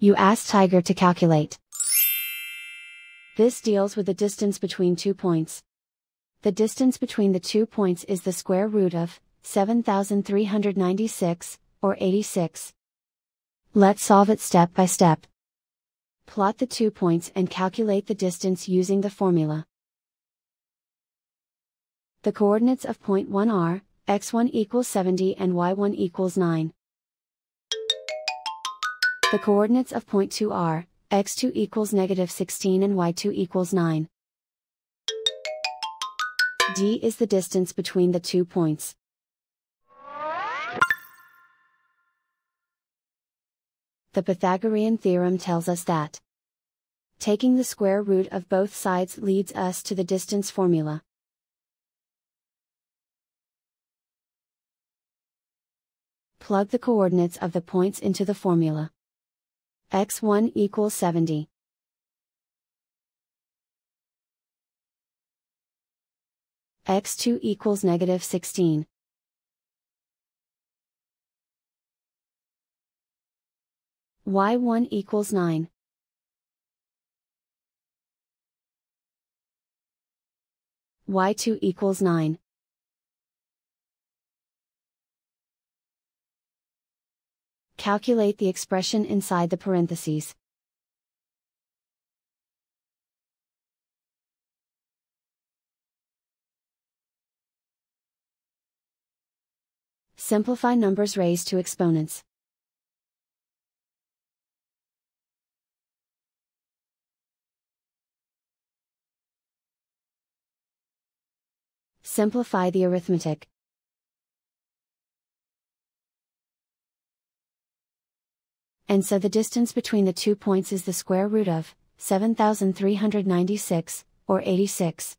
You ask Tiger to calculate. This deals with the distance between 2 points. The distance between the 2 points is the square root of 7,396, or 86. Let's solve it step by step. Plot the 2 points and calculate the distance using the formula. The coordinates of point 1 are, x1 equals 70 and y1 equals 9. The coordinates of point 2 are, x2 equals negative 16 and y2 equals 9. D is the distance between the 2 points. The Pythagorean theorem tells us that taking the square root of both sides leads us to the distance formula. Plug the coordinates of the points into the formula. x1 equals 70. x2 equals negative 16. y1 equals 9. y2 equals 9. Calculate the expression inside the parentheses. Simplify numbers raised to exponents. Simplify the arithmetic. And so the distance between the 2 points is the square root of 7,396, or 86.